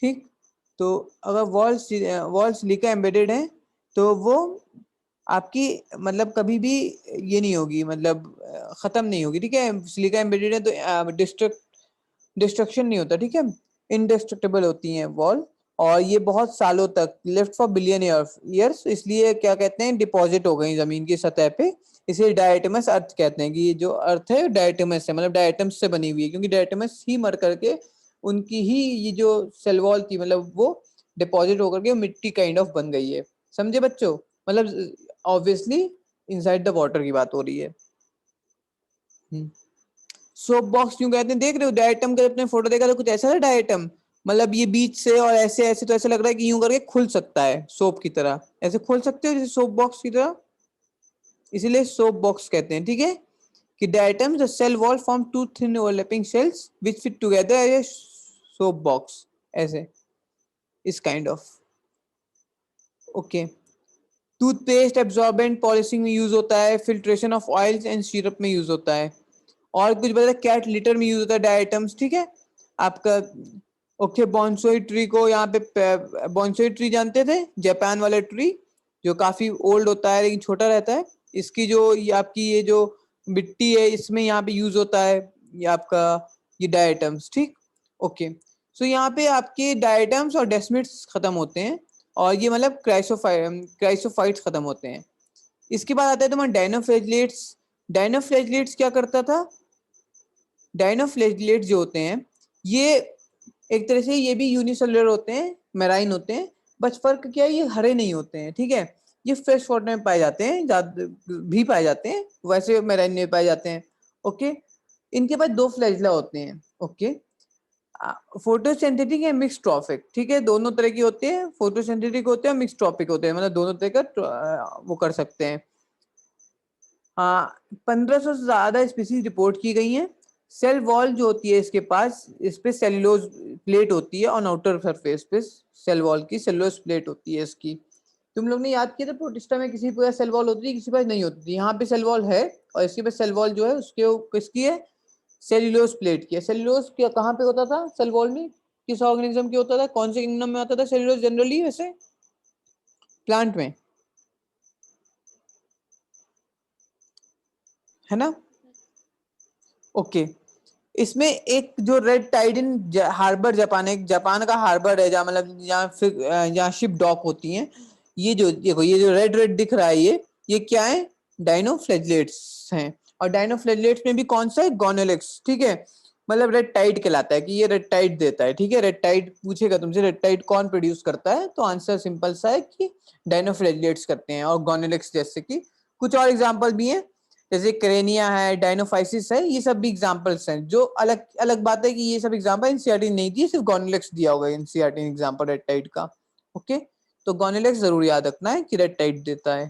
ठीक। तो अगर वॉल सिलिका एम्बेडेड है तो वो आपकी मतलब कभी भी ये नहीं होगी, मतलब खत्म नहीं होगी, ठीक है। सिलिका एम्बेडेड है तो डिस्ट्रक्शन नहीं होता, ठीक है। इनडिस्ट्रक्टेबल होती हैं वॉल, और ये बहुत सालों तक लिफ्ट फॉर बिलियन ईयर्स, इसलिए क्या कहते हैं, डिपॉजिट हो गई जमीन की सतह पे। इसे डायटमस अर्थ कहते हैं, कि ये जो अर्थ है डायटमस है, मतलब डायटम्स से बनी हुई है, क्योंकि डायटमस ही मर करके उनकी ही ये जो सेल वॉल थी, मतलब वो डिपॉजिट होकर के मिट्टी काइंड ऑफ बन गई है। समझे बच्चों? मतलब ऑब्वियसली इनसाइड द वाटर की बात हो रही है। सोप बॉक्स क्यों कहते हैं? देख रहे हो डायटम का, अपने फोटो देखा तो कुछ ऐसा है डायटम, मतलब ये बीच से और ऐसे ऐसे, तो ऐसा लग रहा है कि यूं करके खुल सकता है सोप की तरह, ऐसे खोल सकते हो जैसे सोप बॉक्स की तरह, इसीलिए सोप बॉक्स कहते हैं, ठीक है। कि diatoms the cell wall form two thin overlapping cells which fit together as a soap box, ऐसे इस kind of. Okay. Toothpaste absorbent polishing में यूज होता है, filtration of oils and syrup में यूज होता है, और कुछ बता, कैट लिटर में यूज होता है डायटम्स, ठीक है आपका। ओके, बॉन्सोई ट्री को यहाँ पे, बॉन्सोई ट्री जानते थे, जापान वाला ट्री जो काफी ओल्ड होता है लेकिन छोटा रहता है, इसकी जो ये आपकी ये जो मिट्टी है इसमें यहाँ पे यूज होता है ये आपका ये डायटम्स, ठीक। ओके। सो यहाँ पे आपके डायटम्स और डेस्मिड्स खत्म होते हैं, और ये मतलब क्राइसोफाइट्स खत्म होते हैं। इसके बाद आता है तुम्हारा डायनोफ्लैजिलेट्स। डायनोफ्लैजिलेट्स क्या करता था? डायनोफ्लैजिलेट्स जो होते हैं ये एक तरह से ये भी यूनिसेलुलर होते हैं, मेराइन होते हैं, बस फर्क क्या है, ये हरे नहीं होते हैं, ठीक है। ये फ्रेश वाटर में पाए जाते हैं, भी पाए जाते हैं, वैसे मेराइन में पाए जाते हैं। ओके। इनके पास दो फ्लैजिला होते हैं। ओके। फोटोसिंथेटिक या मिक्स ट्रॉपिक, ठीक है, दोनों तरह की होते हैं, फोटोसिंथेटिक होते हैं, मिक्स ट्रॉपिक होते हैं, मतलब दोनों तरह का वो कर सकते हैं। हाँ, 1500 से ज्यादा स्पीसीज रिपोर्ट की गई हैं। सेल वॉल जो होती है इसके पास, इस पे सेलुलोज प्लेट होती है ऑन आउटर सरफेस पे, सेल वॉल की सेलुलोज प्लेट होती है इसकी। तुम लोग ने याद किया था प्रोटिस्टा में किसी पे सेल वॉल होती है, किसी पास नहीं होती थी, यहाँ पे सेल वॉल है, और इसके पास सेल वॉल जो है उसके किसकी है, सेल्यूलोज प्लेट की है। सेल्यूलोज क्या कहाँ पे होता था सेल वॉल में, किस ऑर्गेनिज्म की होता था, कौन से किंगडम में आता था सेल्यूलोज जनरली? वैसे प्लांट में, है ना। ओके। इसमें एक जो red tide in harbour Japan है, जापान का हार्बर है जहाँ, मतलब जहाँ फिर जहाँ शिप डॉक होती हैं, ये जो देखो ये जो रेड रेड दिख रहा है ये क्या है? डायनोफ्लैजिलेट्स हैं। और डायनोफ्लैजिलेट्स में भी कौन सा है? गोनोलेक्स, ठीक है। मतलब रेड टाइड कहलाता है, कि ये रेड टाइड देता है, ठीक है। रेड टाइड पूछेगा तुमसे रेड टाइड कौन प्रोड्यूस करता है, तो आंसर सिंपल सा है कि डायनोफ्लैजिलेट्स करते हैं, और गोनोलेक्स जैसे कि कुछ और एग्जांपल भी हैं, जैसे क्रेनिया है, डायनोफाइसिस है, ये सब भी एग्जांपल्स हैं। जो अलग अलग बात है कि ये सब एग्जांपल एनसीईआरटी नहीं दी, सिर्फ गोनोलेक्स दिया होगा एनसीईआरटी ने एग्जांपल रेड टाइड का। ओके। तो गोनोलेक्स जरूर याद रखना है कि रेड टाइड देता है।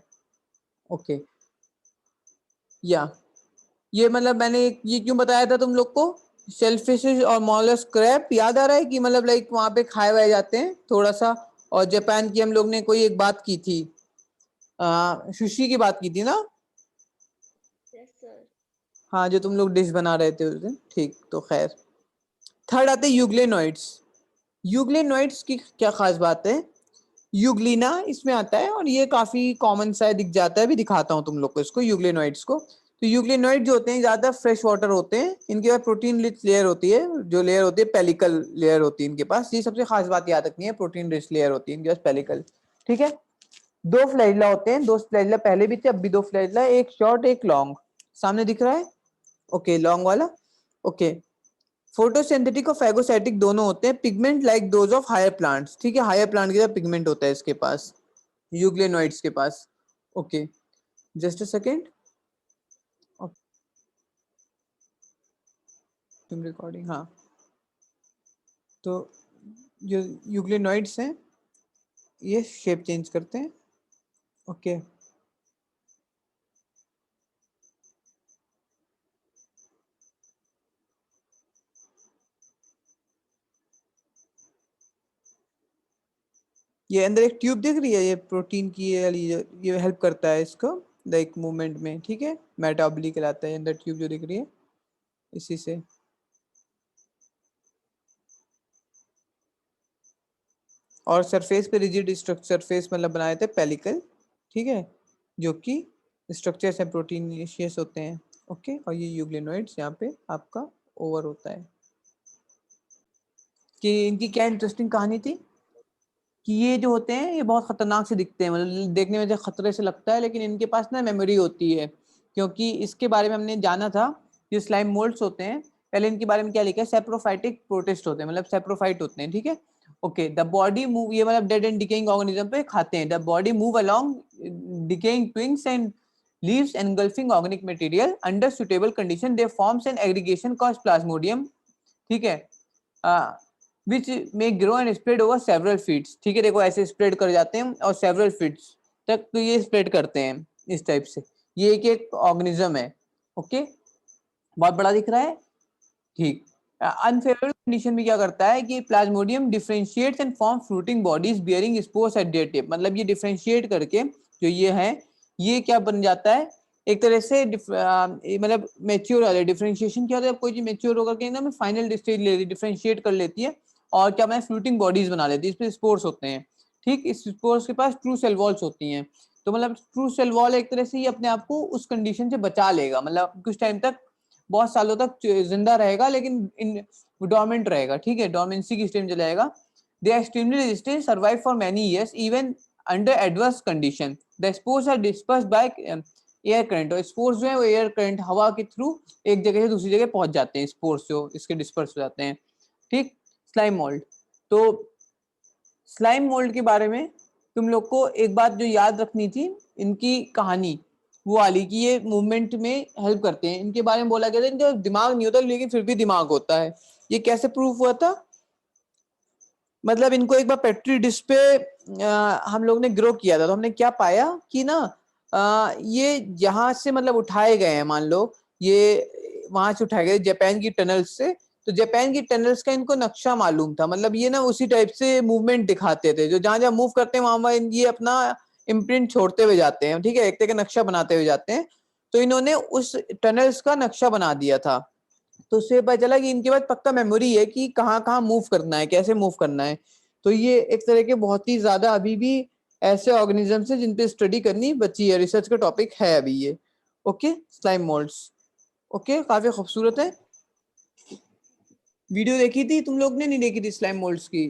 ओके। या ये मतलब मैंने ये क्यों बताया था तुम लोग को, शेलफिशेस और मॉलस्क क्रैब याद आ रहा है कि मतलब लाइक वहां पे खाए हुए जाते हैं थोड़ा सा। और जापान की हम लोग ने कोई एक बात की थी, सुशी की बात की थी ना। Yes sir. हाँ, जो तुम लोग डिश बना रहे थे उस दिन, ठीक। तो खैर, थर्ड आते हैं यूग्लेनोइड्स। यूग्लेनोइड्स की क्या खास बात है? यूग्लिना इसमें आता है, और ये काफी कॉमन सा दिख जाता है, भी दिखाता हूँ तुम लोग को इसको, यूग्लेनोइड्स को। तो यूग्लेनोइड जो होते हैं ज्यादा फ्रेश वाटर होते हैं, इनके पास प्रोटीन रिच लेयर होती है, जो लेयर होती है पेलिकल लेयर होती है इनके पास, ये सबसे खास बात याद रखनी है, प्रोटीन रिच लेयर होती है इनके पास पेलिकल, ठीक है। दो फ्लैजिला होते हैं, दो फ्लैजिला पहले भी थे, अब भी दो फ्लैजिला, एक शॉर्ट एक लॉन्ग, सामने दिख रहा है। ओके, लॉन्ग वाला। ओके। फोटोसिंथेटिक और फैगोसाइटिक दोनों होते हैं, pigment like those of higher plants, ठीक है, हायर प्लांट की तरह पिगमेंट होता है इसके पास, यूग्लेनोइड्स के पास। ओके, जस्ट अ सेकेंड, तुम रिकॉर्डिंग, हाँ। तो जो यूग्लेनोइड्स हैं ये शेप चेंज करते हैं। ओके। ये अंदर एक ट्यूब दिख रही है, ये प्रोटीन की ये हेल्प करता है इसको लाइक मूवमेंट में, ठीक है, मेटाबॉली कहलाता है अंदर ट्यूब जो दिख रही है, इसी से। और सरफेस पे रिजिड सरफेस मतलब बनाए थे पेलिकल, ठीक है, जो कि स्ट्रक्चर्स हैं प्रोटीनिशियस होते हैं। ओके, और ये यूग्लिनोइड्स यहाँ पे आपका ओवर होता है। कि इनकी क्या इंटरेस्टिंग कहानी थी कि ये जो होते हैं ये बहुत खतरनाक से दिखते हैं, मतलब देखने में खतरे से लगता है, लेकिन इनके पास ना मेमोरी होती है। क्योंकि इसके बारे में हमने जाना था, ये स्लाइम मोल्ड्स होते हैं, पहले इनके बारे में क्या लिखा है, सेप्रोफाइटिक प्रोटिस्ट होते हैं, मतलब सेप्रोफाइट होते हैं, ठीक है। ओके, द बॉडी मूव, ये मतलब डेड एंड डिकेइंग ऑर्गेनिज्म पे खाते हैं। The body move along decaying twigs and leaves engulfing organic material under suitable condition they forms an aggregation called plasmodium, ठीक है, which may grow and spread over several feet, ठीक है, देखो ऐसे spread कर जाते हैं और several feet तक तो ये स्प्रेड करते हैं इस टाइप से। ये एक ऑर्गेनिज्म है। ओके, बहुत बड़ा दिख रहा है, ठीक। अनफेवरेबल कंडीशन में क्या करता है कि Plasmodium differentiates and form fruiting bodies bearing spores eight there tip, मतलब ये डिफरेंशिएट करके जो ये है ये क्या बन जाता है एक तरह से मतलब मैच्योर वाले डिफरेंशिएशन क्या होता है, कोई चीज मैच्योर होकर के ना फाइनल स्टेज ले लेती, डिफरेंशिएट कर लेती है और क्या बनाए फ्रूटिंग बॉडीज बना लेती है, इस पे स्पोर्स होते हैं, ठीक। इस स्पोर्स के पास ट्रू सेल वॉल्स होती हैं, तो मतलब ट्रू सेल वॉल एक तरह से ये अपने आप को उस कंडीशन से बचा लेगा, मतलब कुछ टाइम तक, बहुत सालों तक जिंदा रहेगा, लेकिन डोरमेंट रहेगा, ठीक है, डोरमेंसी की स्टेज चला जाएगा। They are extremely resistant, survive for many years even under adverse condition. The spores are dispersed by air current, और स्पोर्स जो है वो एयर करंट हवा के थ्रू एक जगह से दूसरी जगह पहुंच जाते हैं, स्पोर्स जो इसके डिस्पर्स हो जाते हैं, ठीक। स्लाइम मोल्ड, तो स्लाइम मोल्ड के बारे में तुम लोग को एक बात जो याद रखनी थी, इनकी कहानी वो वाली कि ये मूवमेंट में हेल्प करते हैं, इनके बारे में बोला गया था इनका दिमाग नहीं होता लेकिन फिर भी दिमाग होता है। ये कैसे प्रूफ हुआ था, मतलब इनको एक बार पेट्री डिश पे हम लोग ने ग्रो किया था, तो हमने क्या पाया कि ना ये यहाँ से मतलब उठाए गए हैं, मान लो ये वहां से उठाए गए जापान की टनल्स से, तो जापान की टनल्स का इनको नक्शा मालूम था, मतलब ये ना उसी टाइप से मूवमेंट दिखाते थे, जो जहां जहां मूव करते हैं वहां ये अपना इम्प्रिंट छोड़ते हुए जाते हैं, ठीक है, एक तरह का नक्शा बनाते हुए जाते हैं। तो इन्होंने उस टनल्स का नक्शा बना दिया था, तो उससे पता चला कि इनके पास पक्का मेमोरी है कि कहाँ कहाँ मूव करना है, कैसे मूव करना है। तो ये एक तरह के बहुत ही ज्यादा अभी भी ऐसे ऑर्गेनिजम्स हैं जिन पे स्टडी करनी बची है, रिसर्च का टॉपिक है अभी ये। ओके, स्लाइम मोल्ड्स, ओके, काफी खूबसूरत है। वीडियो देखी थी तुम लोग ने, नहीं देखी थी स्लाइम मोल्ड्स की?